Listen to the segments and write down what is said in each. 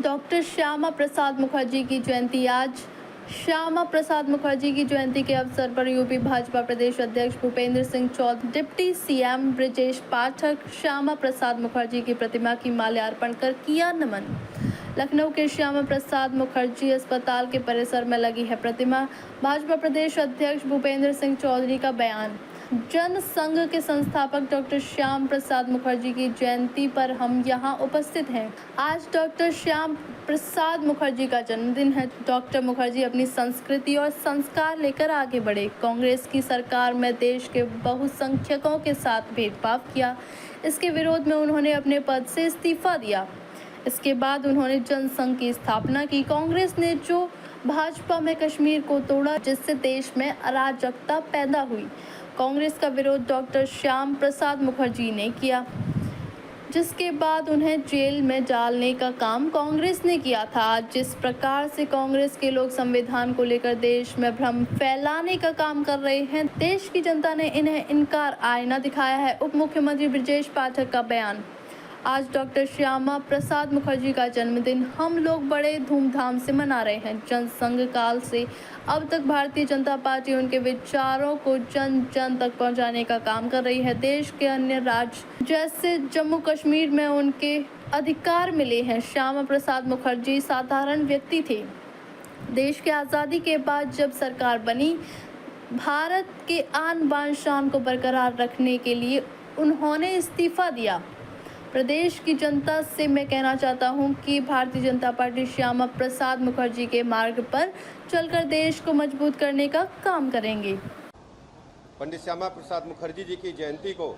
Doctor Shyama Prasad Mukherjee की जयंती आज। श्यामा प्रसाद मुखर्जी की जयंती के अवसर पर यूपी भाजपा प्रदेश अध्यक्ष भूपेंद्र सिंह चौधरी, डिप्टी सीएम ब्रजेश पाठक श्यामा प्रसाद मुखर्जी की प्रतिमा की माल्यार्पण कर किया नमन। लखनऊ के श्यामा प्रसाद मुखर्जी अस्पताल के परिसर में लगी है प्रतिमा। भाजपा प्रदेश अध्यक्ष भूपेंद्र सिंह चौधरी का बयान। जन संघ के संस्थापक डॉक्टर श्याम प्रसाद मुखर्जी की जयंती पर हम यहाँ उपस्थित हैं। आज डॉक्टर श्याम प्रसाद मुखर्जी का जन्मदिन है। डॉक्टर मुखर्जी अपनी संस्कृति और संस्कार लेकर आगे बढ़े। कांग्रेस की सरकार में देश के बहुसंख्यकों के साथ भेदभाव किया। इसके विरोध में उन्होंने अपने पद से इस्तीफा दिया। इसके बाद उन्होंने जनसंघ की स्थापना की। कांग्रेस ने जो भाजपा में कश्मीर को तोड़ा, जिससे देश में अराजकता पैदा हुई, कांग्रेस का विरोध डॉक्टर श्याम प्रसाद मुखर्जी ने किया, जिसके बाद उन्हें जेल में डालने का काम कांग्रेस ने किया था। आज जिस प्रकार से कांग्रेस के लोग संविधान को लेकर देश में भ्रम फैलाने का काम कर रहे हैं, देश की जनता ने इन्हें इनकार आईना दिखाया है। उप मुख्यमंत्री ब्रजेश पाठक का बयान। आज डॉक्टर श्यामा प्रसाद मुखर्जी का जन्मदिन हम लोग बड़े धूमधाम से मना रहे हैं। जनसंघ काल से अब तक भारतीय जनता पार्टी उनके विचारों को जन जन तक पहुंचाने का काम कर रही है। देश के अन्य राज्य जैसे जम्मू कश्मीर में उनके अधिकार मिले हैं। श्यामा प्रसाद मुखर्जी साधारण व्यक्ति थे। देश की आज़ादी के बाद जब सरकार बनी, भारत के आन बान शान को बरकरार रखने के लिए उन्होंने इस्तीफा दिया। प्रदेश की जनता से मैं कहना चाहता हूं कि भारतीय जनता पार्टी श्यामा प्रसाद मुखर्जी के मार्ग पर चलकर देश को मजबूत करने का काम करेंगे। पंडित श्यामा प्रसाद मुखर्जी जी की जयंती को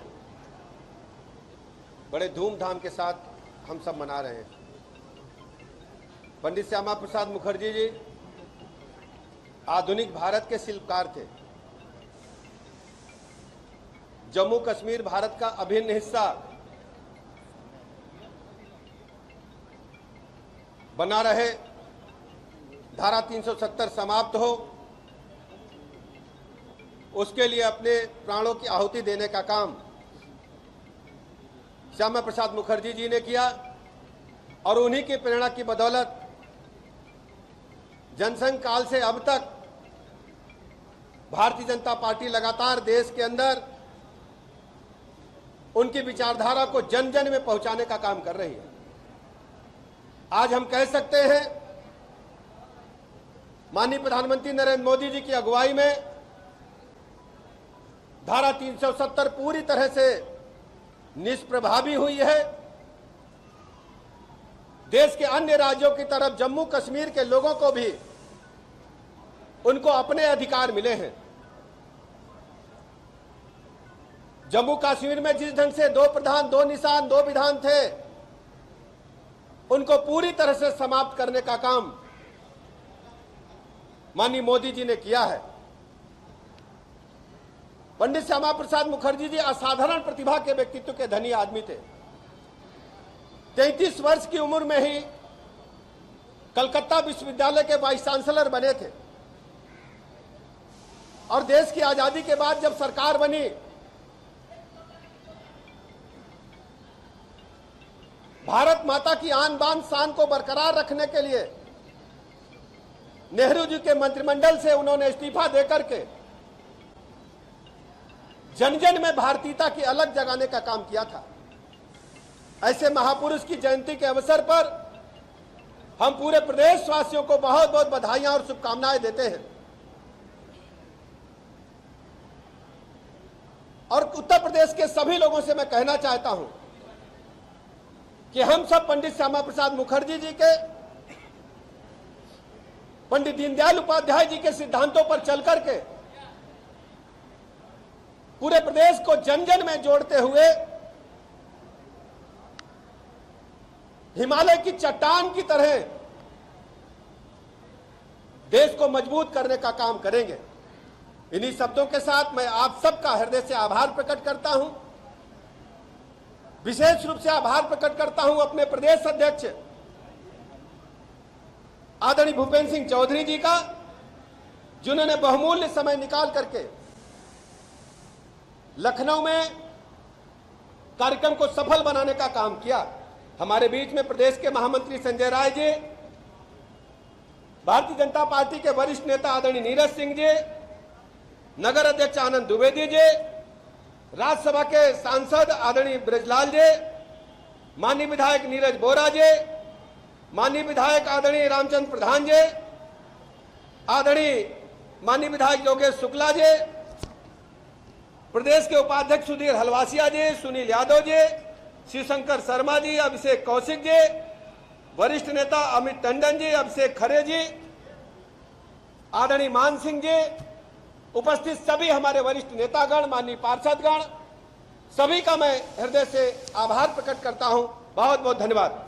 बड़े धूमधाम के साथ हम सब मना रहे हैं। पंडित श्यामा प्रसाद मुखर्जी जी आधुनिक भारत के शिल्पकार थे। जम्मू कश्मीर भारत का अभिन्न हिस्सा बना रहे, धारा 370 समाप्त हो, उसके लिए अपने प्राणों की आहुति देने का काम श्यामा प्रसाद मुखर्जी जी ने किया। और उन्हीं की प्रेरणा की बदौलत जनसंघ काल से अब तक भारतीय जनता पार्टी लगातार देश के अंदर उनकी विचारधारा को जन जन में पहुंचाने का काम कर रही है। आज हम कह सकते हैं, माननीय प्रधानमंत्री नरेंद्र मोदी जी की अगुवाई में धारा 370 पूरी तरह से निष्प्रभावी हुई है। देश के अन्य राज्यों की तरफ जम्मू कश्मीर के लोगों को भी उनको अपने अधिकार मिले हैं। जम्मू कश्मीर में जिस ढंग से 2 प्रधान 2 निशान 2 विधान थे, उनको पूरी तरह से समाप्त करने का काम माननीय मोदी जी ने किया है। पंडित श्यामा प्रसाद मुखर्जी जी असाधारण प्रतिभा के व्यक्तित्व के धनी आदमी थे। 33 वर्ष की उम्र में ही कलकत्ता विश्वविद्यालय के वाइस चांसलर बने थे। और देश की आजादी के बाद जब सरकार बनी, भारत माता की आन बान शान को बरकरार रखने के लिए नेहरू जी के मंत्रिमंडल से उन्होंने इस्तीफा देकर के जन जन में भारतीयता की अलग जगाने का काम किया था। ऐसे महापुरुष की जयंती के अवसर पर हम पूरे प्रदेश वासियों को बहुत बहुत बधाइयां और शुभकामनाएं देते हैं। और उत्तर प्रदेश के सभी लोगों से मैं कहना चाहता हूं कि हम सब पंडित श्यामा प्रसाद मुखर्जी जी के, पंडित दीनदयाल उपाध्याय जी के सिद्धांतों पर चलकर के पूरे प्रदेश को जन जन में जोड़ते हुए हिमालय की चट्टान की तरह देश को मजबूत करने का काम करेंगे। इन्हीं शब्दों के साथ मैं आप सबका हृदय से आभार प्रकट करता हूं। विशेष रूप से आभार प्रकट करता हूं अपने प्रदेश अध्यक्ष आदरणीय भूपेंद्र सिंह चौधरी जी का, जिन्होंने बहुमूल्य समय निकाल करके लखनऊ में कार्यक्रम को सफल बनाने का काम किया। हमारे बीच में प्रदेश के महामंत्री संजय राय जी, भारतीय जनता पार्टी के वरिष्ठ नेता आदरणीय नीरज सिंह जी, नगर अध्यक्ष आनंद द्विवेदी जी, राज्यसभा के सांसद आदरणीय ब्रजलाल जी, माननीय विधायक नीरज बोरा जी, माननीय विधायक आदरणीय रामचंद्र प्रधान जी, आदरणीय माननीय विधायक योगेश शुक्ला जी, प्रदेश के उपाध्यक्ष सुधीर हलवासिया जी, सुनील यादव जी, शिवशंकर शर्मा जी, अभिषेक कौशिक जी, वरिष्ठ नेता अमित टंडन जी, अभिषेक खरे जी, आदरणीय मान सिंह जी, उपस्थित सभी हमारे वरिष्ठ नेतागण, माननीय पार्षदगण, सभी का मैं हृदय से आभार प्रकट करता हूं। बहुत बहुत धन्यवाद।